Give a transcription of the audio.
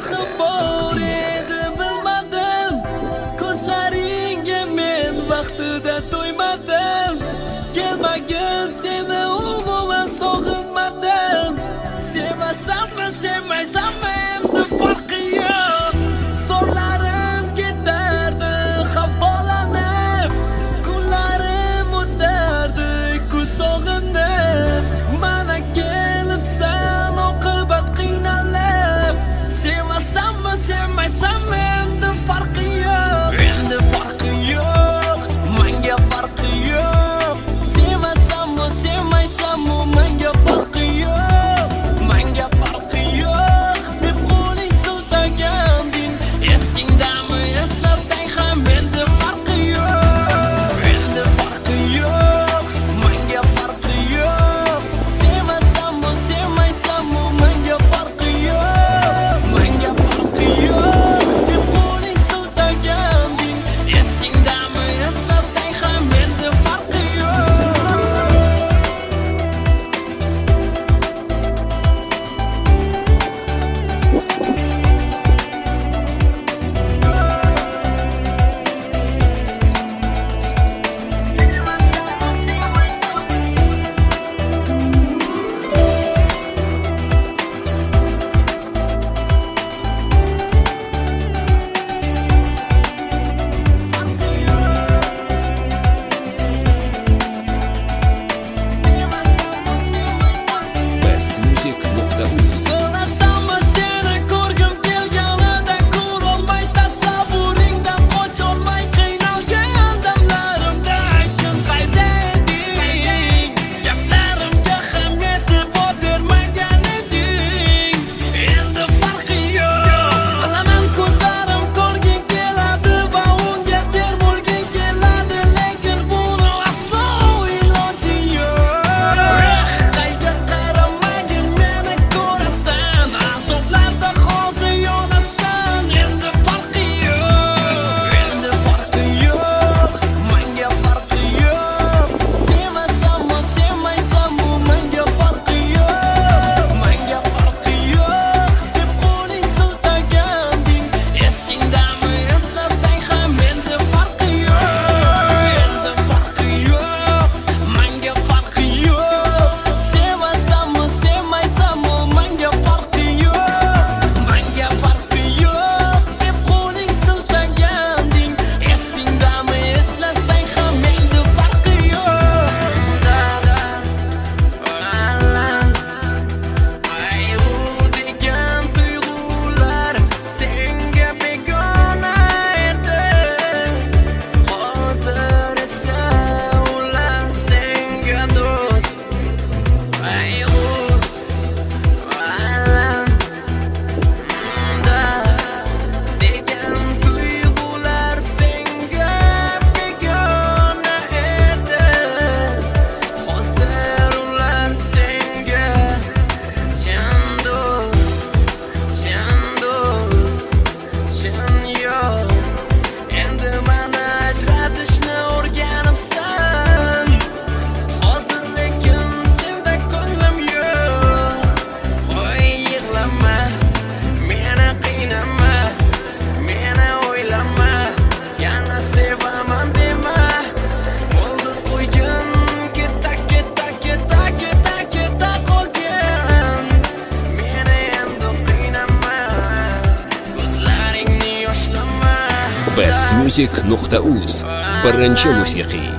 narxi bor edi bilmadim, ko'zlaringga men vaqtida to'ymadim, kelmagin seni umuman sog'inmadim. Sevmasammi sevmaysanmi endi farqi yo'q, so'rlarim ketardi xafalanib, kunlarim o'tardi ko'z sog'inib, mana kelibsan oqibat qiynalib. Sevmasammi sevmaysanmi endi farqi yo'q, endi farqi yo'q, menga farqi yo'q. Sevmasammi sevmaysanmi menga farqi yo'q, menga farqi yo'q deb qo'ling siltaganding, esingdami eslasang ham endi farqi yo'q, endi farqi yo'q, menga farqi yo'q. Sevmasammi sevmaysanmi menga farqi yo'q, menga farqi yo'q deb qo'ling siltaganding, esingdami eslasang ham endi farqi yo'q. bestmusic.uz. So'rasammi seni ko'rgim kelganida, ko'rolmay tasavvuringdan qocholmay qiynalgan damlarimda aytgin qayda eding, gaplarimga ham e'tibor bermagan eding. Endi farqi yo'q, bilaman ko'zlarim ko'rging keladi va unga termulging keladi, lekin buni aslo iloji yo'q. Qayga qaramagin meni ko'rasan, azoblarda hozir yonasan. Endi farqi yo'q, endi farqi yo'q, menga farqi yo'q. Sevmasammi sevmaysanmi menga farqi yo'q, menga farqi yo'q deb qo'ling siltaganding, esingdami eslasang ham endi farqi yo'q, endi farqi yo'q, menga farqi yo'q. Sevmasammi sevmaysanmi menga farqi yo'q, menga farqi yo'q deb qo'ling siltaganding, esingdami eslasang ham endi farqi yo'q. Ay u degan tuyg'ular senga begona edi, hozir esa ular senga do'st. Ay u degan tuyg'ular senga begona edi, hozir ular senga chin do'st, chin do'st, chin yo'q. Endi mana ajratishni o'rganibsan, hozir lekin senda ko'nglim yo'q. Qo'y yig'lama, meni qiynama, meni o'ylama, yana sevaman dema. Bo'ldi qo'ygin, keta keta keta keta keta qolgin, meni endi qiynama, ko'zlaringni yoshlama. bestmusic.uz. Birinchi musiqiy